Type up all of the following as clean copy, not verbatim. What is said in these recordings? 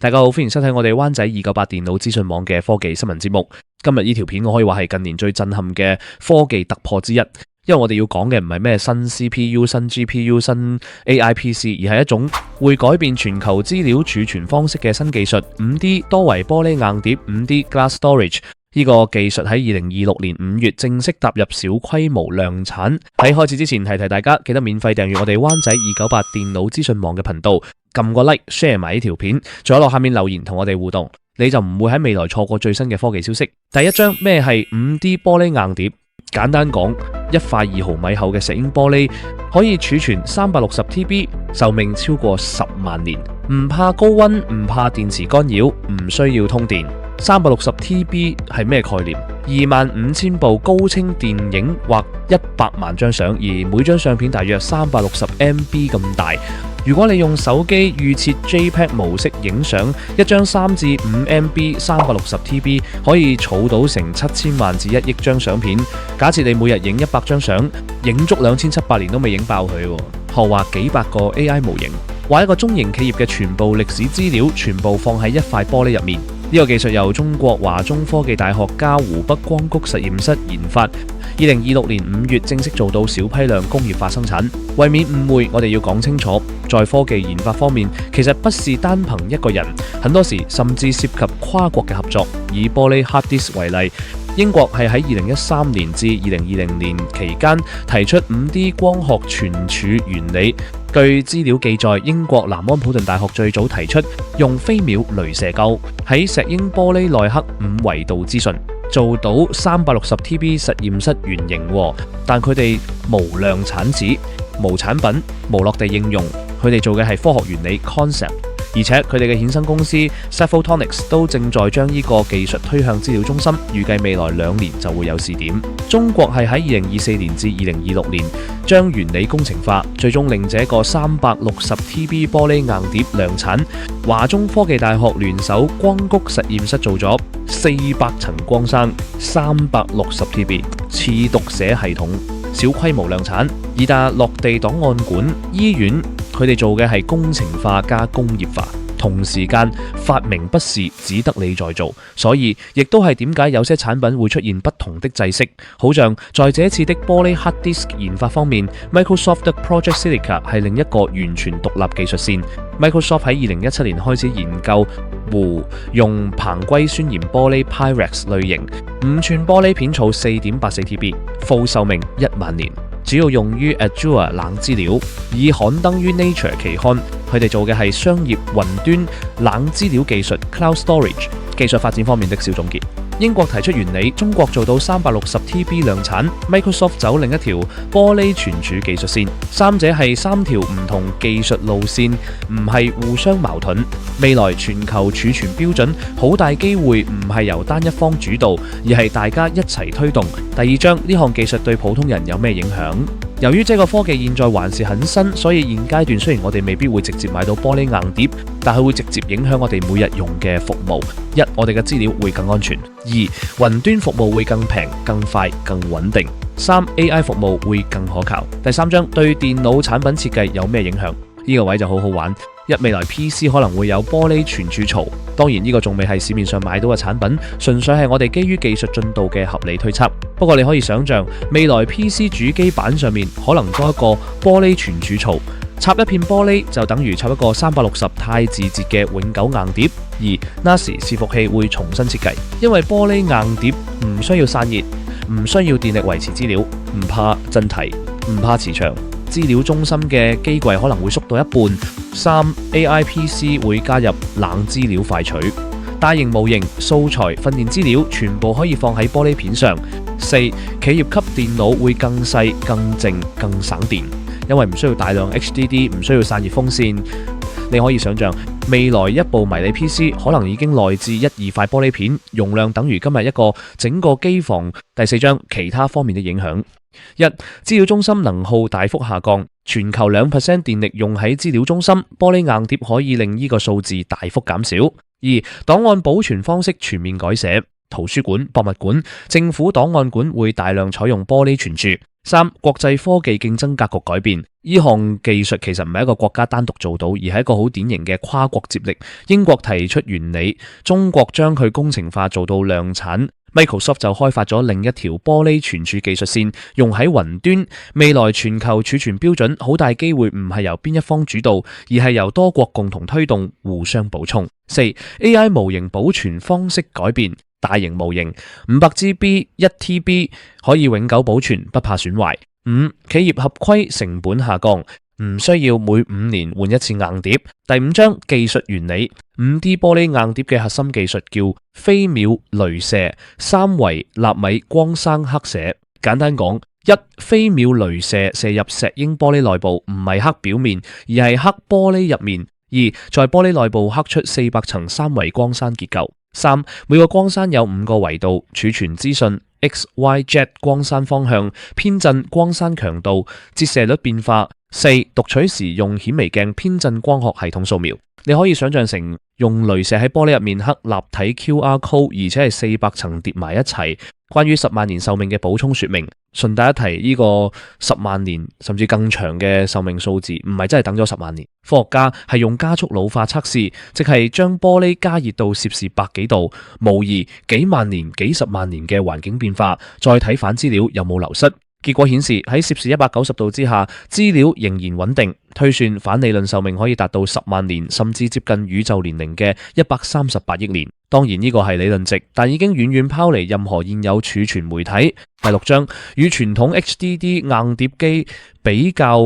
大家好，歡迎收睇我哋灣仔298電腦資訊網嘅科技新聞節目。今日呢條片我可以話係近年最震撼嘅科技突破之一，因為我哋要講嘅唔係咩新 CPU、新 GPU、新 AI PC， 而係一種會改變全球資料儲存方式嘅新技術 5D 多維玻璃硬碟 5D Glass Storage。呢個技術喺2026年5月正式踏入小規模量產。喺開始之前，提提大家記得免費訂閱我哋灣仔298電腦資訊網嘅頻道，撳個 like share 埋呢條片，仲有落下面留言同我哋互動，你就唔會喺未來錯過最新嘅科技消息。第一章，咩係 5D 玻璃硬碟？簡單講，一塊2毫米厚嘅石英玻璃可以儲存 360TB， 壽命超過10萬年，唔怕高溫，唔怕電池干擾，唔需要通電。360TB 係咩概念？25000部高清電影或100萬張相，而每張相片大約360MB 咁大。如果你用手機預設 JPEG 模式影相，一張3至5MB 360TB 可以儲到成7000萬至1億張相片。假設你每日影100張相，影足2700年都未影爆佢，何話幾百個 AI 模型？話一個中型企業嘅全部歷史資料全部放喺一塊玻璃入面。呢個技術由中國華中科技大學加湖北光谷實驗室研發，2026年5月正式做到小批量工業化生產。為免誤會，我哋要講清楚，在科技研發方面，其實不是單憑一個人，很多時甚至涉及跨國嘅合作。以玻璃 hard disk 為例，英國係喺2013年至2020年期間提出 5D 光學存儲原理。據資料記載，英國南安普頓大學最早提出用飛秒鐳射構喺石英玻璃內刻5維度資訊，做到 360TB 實驗室原型，但佢哋無量產子、無產品、無落地應用，佢哋做嘅係科學原理 concept。而且佢哋嘅衍生公司 Cephotonics 都正在將呢個技術推向資料中心，預計未來2年就會有試點。中國係喺2024年至2026年將原理工程化，最終令這個 360TB 玻璃硬碟量產。華中科技大學聯手光谷實驗室做咗400層光生 360TB 次讀寫系統，小規模量產。以達落地檔案館、醫院，佢哋做嘅係工程化加工業化，同時間發明不是只得你在做，所以亦都係點解有些產品會出現不同的制式。好像在這次的玻璃 hard disk 研發方面， Microsoft 的 Project Silica 係另一個完全獨立技術線。Microsoft 喺2017年開始研究用硼硅酸鹽玻璃 Pyrex 類型5寸玻璃片儲 4.84TB， 副壽命1萬年。主要用於 Azure 冷資料，已刊登於 Nature 期刊。佢哋做嘅係商業雲端冷資料技術 Cloud Storage。技術發展方面的小總結：英國提出原理，中國做到 360TB 量產， Microsoft 走另一條玻璃存儲技術線，三者係3條唔同技術路線，唔係互相矛盾。未來全球儲存標準好大機會唔係由單一方主導，而係大家一齊推動。第二章，呢項技術對普通人有咩影響？由於這個科技現在還是很新，所以現階段雖然我哋未必會直接買到玻璃硬碟，但係會直接影響我哋每日用嘅服務。1. 我哋嘅資料會更安全。2. 雲端服務會更平、更快、更穩定。3. AI 服務會更可靠。第3章，對電腦產品設計有咩影響？呢個位就好好玩。1. 未來 PC 可能會有玻璃存儲槽，當然呢個仲未係市面上買到嘅產品，純粹係我哋基於技術進度嘅合理推測。不過你可以想象，未來 PC 主機板上面可能多一個玻璃存儲槽，插一片玻璃就等於插一個360太字節嘅永久硬碟。而 NAS 伺服器會重新設計，因為玻璃硬碟唔需要散熱，唔需要電力維持資料，唔怕震提，唔怕磁場。資料中心嘅機櫃可能會縮到一半。3. AI PC 會加入冷資料快取，大型模型、素材、訓練資料全部可以放喺玻璃片上。4. 企業級電腦會更細、更靜、更省電，因為唔需要大量 HDD， 唔需要散熱風扇。你可以想象，未來一部迷你 PC 可能已經內置1、2塊玻璃片，容量等於今日一個整個機房。第4章，其他方面的影響。1. 資料中心能耗大幅下降，全球 2% 電力用喺資料中心，玻璃硬碟可以令呢個數字大幅減少。2. 檔案保存方式全面改寫，圖書館、博物館、政府檔案館會大量採用玻璃存儲， 3. 國際科技競爭格局改變，呢項技術其實唔係一個國家單獨做到，而係一個好典型嘅跨國接力。英國提出原理，中國將佢工程化做到量產。Microsoft 就開發咗另一條玻璃存儲技術線，用喺雲端。未來全球儲存標準好大機會唔係由邊一方主導，而係由多國共同推動，互相補充。4. AI 模型保存方式改變，大型模型 500GB 1TB 可以永久保存，不怕損壞。5. 企業合規成本下降，唔需要每5年換一次硬碟。第5章技術原理，5D 玻璃硬碟嘅核心技術叫飛秒鐳射三維納米光生刻寫。簡單講，一飛秒鐳射射入石英玻璃內部，唔係刻表面，而係刻玻璃入面。2. 在玻璃內部刻出400層三維光山結構。3. 每個光山有5個維度，儲存資訊 X、Y、Z 光山方向、偏振光山強度、折射率變化。4. 讀取時用顯微鏡偏振光學系統掃描。你可以想象成用鐳射喺玻璃入面刻立體 QR code， 而且係400層疊埋一齊。關於10萬年壽命嘅補充說明，順帶一提，呢個10萬年甚至更長嘅壽命數字唔係真係等咗10萬年。科學家係用加速老化測試，即係將玻璃加熱到攝氏100幾度，模擬幾萬年、幾十萬年嘅環境變化，再睇反資料有冇流失。結果顯示喺攝氏190度之下，資料仍然穩定，推算反理論壽命可以達到10萬年，甚至接近宇宙年齡嘅138億年。當然呢個係理論值，但已經遠遠拋離任何現有儲存媒體。第6章與傳統 HDD 硬碟機比較，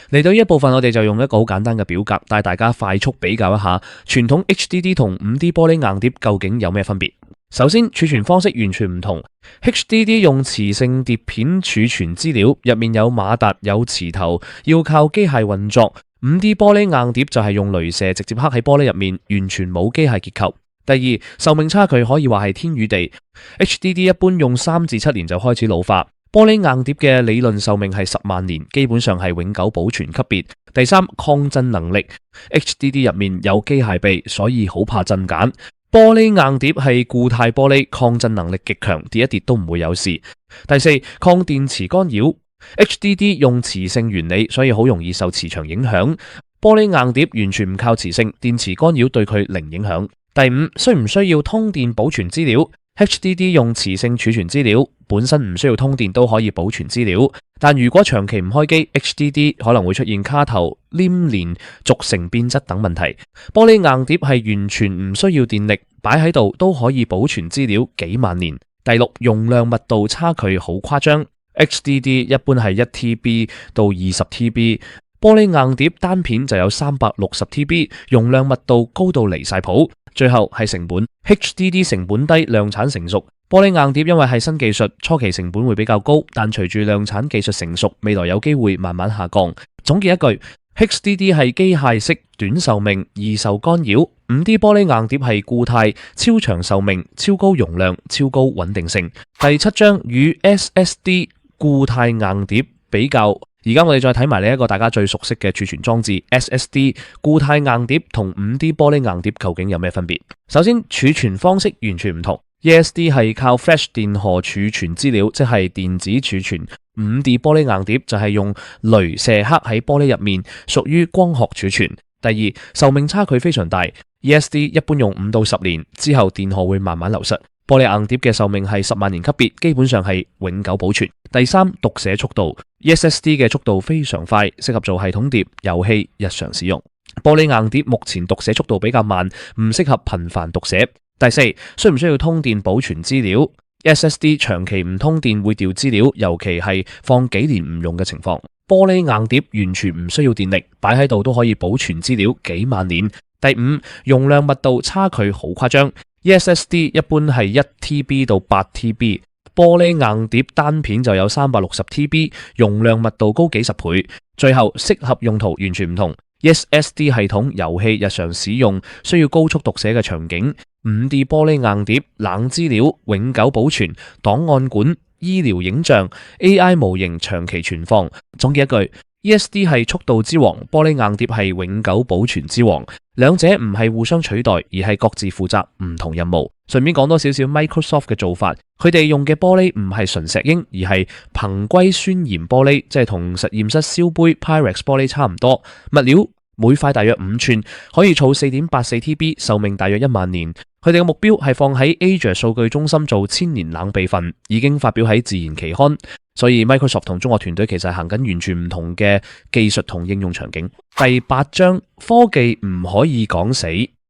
嚟到呢一部分我哋就用一個好簡單嘅表格帶大家快速比較一下傳統 HDD 同5D 玻璃硬碟究竟有咩分別。首先，儲存方式完全唔同。HDD 用磁性碟片儲存資料，入面有馬達有磁頭，要靠機械運作。5D 玻璃硬碟就係用鐳射直接刻喺玻璃入面，完全冇機械結構。第二，壽命差距可以話係天與地。HDD 一般用3至7年就開始老化，玻璃硬碟嘅理論壽命係10萬年，基本上係永久保存級別。第三，抗震能力。HDD 入面有機械臂，所以好怕震鹼。玻璃硬碟係固態玻璃，抗震能力極強，跌一跌都唔會有事。第四，抗電磁干擾。HDD 用磁性原理，所以好容易受磁場影響。玻璃硬碟完全唔靠磁性，電磁干擾對佢零影響。第五，需唔需要通電保存資料？ HDD 用磁性儲存資料，本身唔需要通電都可以保存資料，但如果長期唔開機， HDD 可能會出現卡頭、黏連、軸承變質等問題。玻璃硬碟係完全唔需要電力，擺喺度都可以保存資料幾萬年。第六，容量密度差距好誇張。HDD 一般係 1TB 到 20TB， 玻璃硬碟單片就有 360TB， 容量密度高到離晒譜。最後係成本， HDD 成本低，量產成熟。玻璃硬碟因為係新技術，初期成本會比較高，但隨住量產技術成熟，未來有機會慢慢下降。總結一句， HDD 係機械式、短壽命、易受干擾。5D 玻璃硬碟係固態、超長壽命、超高容量、超高穩定性。第7章與 SSD 固態硬碟比較。而家我哋再睇埋呢一個大家最熟悉嘅儲存裝置 SSD 固態硬碟同 5D 玻璃硬碟究竟有咩分別？首先，儲存方式完全唔同。ESD 係靠 Flash 電荷儲存資料，即係電子儲存。5D 玻璃硬碟就係用鐳射刻喺玻璃入面，屬於光學儲存。第二，壽命差距非常大。ESD 一般用5到10年，之後電荷會慢慢流失。玻璃硬碟嘅壽命係10萬年級別，基本上係永久保存。第三，讀寫速度。SSD 嘅速度非常快，適合做系統碟、遊戲、日常使用。玻璃硬碟目前讀寫速度比較慢，唔適合頻繁讀寫。第四，需唔需要通電保存資料？ SSD 長期唔通電會掉資料，尤其係放幾年唔用嘅情況。玻璃硬碟完全唔需要電力，擺喺度都可以保存資料幾萬年。第五，容量密度差距好誇張。SSD 一般係 1TB 到 8TB， 玻璃硬碟單片就有 360TB， 容量密度高幾十倍。最後，適合用途完全唔同。SSD 系統、遊戲、日常使用需要高速讀寫嘅場景。5D 玻璃硬碟冷資料永久保存，檔案館、醫療影像、AI 模型長期存放。總結一句， ESD 係速度之王，玻璃硬碟係永久保存之王。兩者唔係互相取代，而係各自負責唔同任務。順便講多少少 Microsoft 嘅做法，佢哋用嘅玻璃唔係純石英，而係硼硅酸鹽玻璃，即係同實驗室燒杯 Pyrex 玻璃差唔多。物料每塊大約5吋，可以儲 4.84TB， 壽命大約1萬年。佢哋嘅目標係放喺 Azure 數據中心做千年冷備份，已經發表喺自然期刊。所以 Microsoft 同中國團隊其實係行緊完全唔同嘅技術同應用場景。第8章，科技唔可以講死。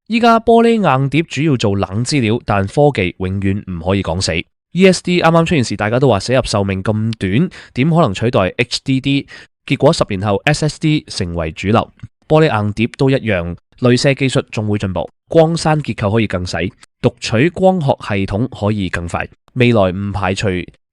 依家玻璃硬碟主要做冷資料，但科技永遠唔可以講死。ESD 啱啱出現時，大家都話寫入壽命咁短，點可能取代 HDD？ 結果10年後 SSD 成為主流。玻璃硬碟都一樣，鐳射技術仲會進步，光柵結構可以更細，讀取光學系統可以更快。未來唔排除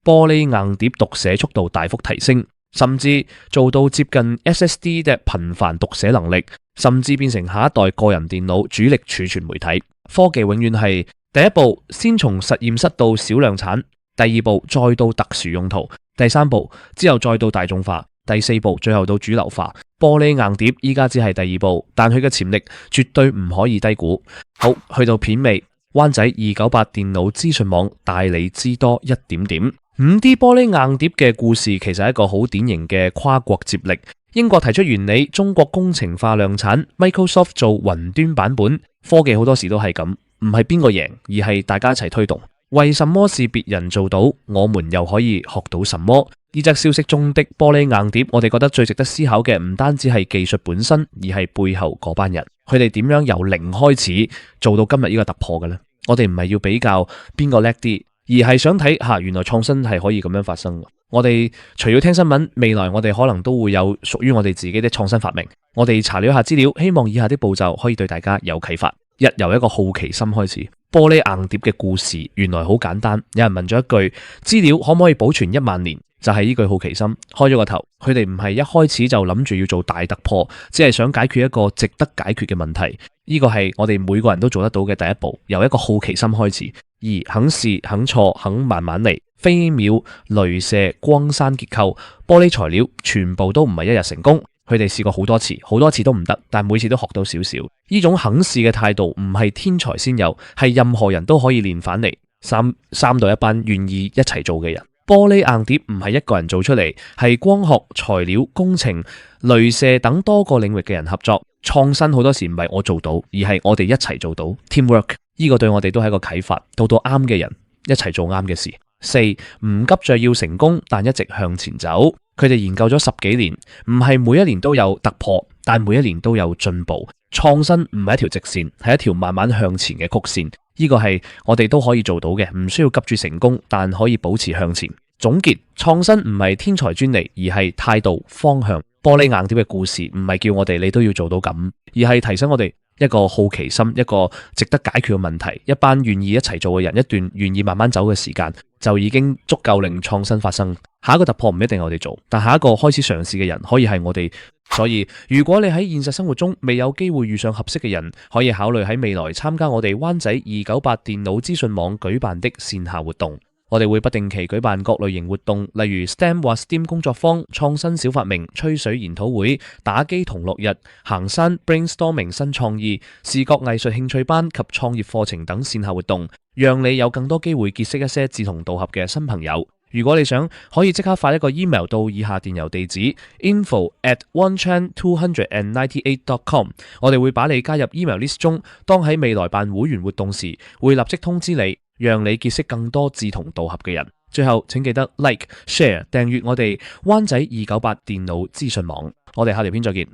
玻璃硬碟讀寫速度大幅提升，甚至做到接近 SSD 嘅頻繁讀寫能力，甚至變成下一代個人電腦主力儲存媒體。科技永遠係第一步，先從實驗室到小量產；第二步，再到特殊用途；第三步之後再到大眾化；第四步，最後到主流化。玻璃硬碟依家只係第二步，但佢嘅潛力絕對唔可以低估。好，去到片尾，灣仔298電腦資訊網帶你知多一點點。5D 玻璃硬碟嘅故事其實係一個好典型嘅跨國接力。英國提出原理，中國工程化量產， Microsoft 做雲端版本。科技好多時都係咁，唔係邊個贏，而係大家一齊推動。為什麼是別人做到，我們又可以學到什麼？呢則消息中的玻璃硬碟，我哋覺得最值得思考嘅唔單止係技術本身，而係背後嗰班人，佢哋點樣由零開始做到今日呢個突破嘅呢？我哋唔係要比較邊個叻啲，而係想睇下原來創新係可以咁樣發生。我哋除咗聽新聞，未來我哋可能都會有屬於我哋自己的創新發明。我哋查了一下資料，希望以下的步驟可以對大家有啟發。由一個好奇心開始。玻璃硬碟嘅故事原來好簡單。有人問咗一句：資料可唔可以保存1萬年？就係呢句好奇心開咗個頭。佢哋唔係一開始就諗住要做大突破，只係想解決一個值得解決嘅問題。呢個係我哋每個人都做得到嘅第一步，由一個好奇心開始。而肯試、肯錯、肯慢慢嚟。飛秒、鐳射、光柵結構、玻璃材料，全部都唔係一日成功。佢哋試過好多次，好多次都唔得，但每次都學到少少。呢種肯試嘅態度唔係天才先有，係任何人都可以練返嚟。三到一班願意一齊做嘅人。玻璃硬碟唔係一個人做出嚟，係光學、材料、工程、鐳射等多個領域嘅人合作。創新好多時唔係我做到，而係我哋一齊做到。Teamwork 呢個對我哋都係一個啟發。到啱嘅人一齊做啱嘅事。4. 唔急着要成功，但一直向前走。佢哋研究咗10幾年，唔係每一年都有突破，但每一年都有進步。創新唔係一條直線，係一條慢慢向前嘅曲線。呢個係我哋都可以做到嘅，唔需要急住成功，但可以保持向前。總結，創新唔係天才專利，而係態度、方向。玻璃硬碟嘅故事唔係叫我哋你都要做到咁，而係提醒我哋一個好奇心，一個值得解決嘅問題，一班願意一齊做嘅人，一段願意慢慢走嘅時間，就已經足夠令創新發生。下一個突破唔一定係我哋做，但下一個開始嘗試嘅人可以係我哋。所以如果你喺現實生活中未有機會遇上合適嘅人，可以考慮喺未來參加我哋灣仔298電腦資訊網舉辦的線下活動。我哋會不定期舉辦各類型活動，例如 STEM 或 STEAM 工作坊、創新小發明、吹水研討會、打機同樂日、行山 brainstorming 新創意、視覺藝術興趣班及創業課程等線下活動，讓你有更多機會結識一些志同道合嘅新朋友。如果你想，可以即刻發一個 email 到以下電郵地址 info@onechan298.com， 我哋會把你加入 email list 中，當喺未來辦會員活動時，會立即通知你，讓你結識更多志同道合嘅人。最後，請記得 like、share、訂閱我哋灣仔298電腦資訊網。我哋下條片再見。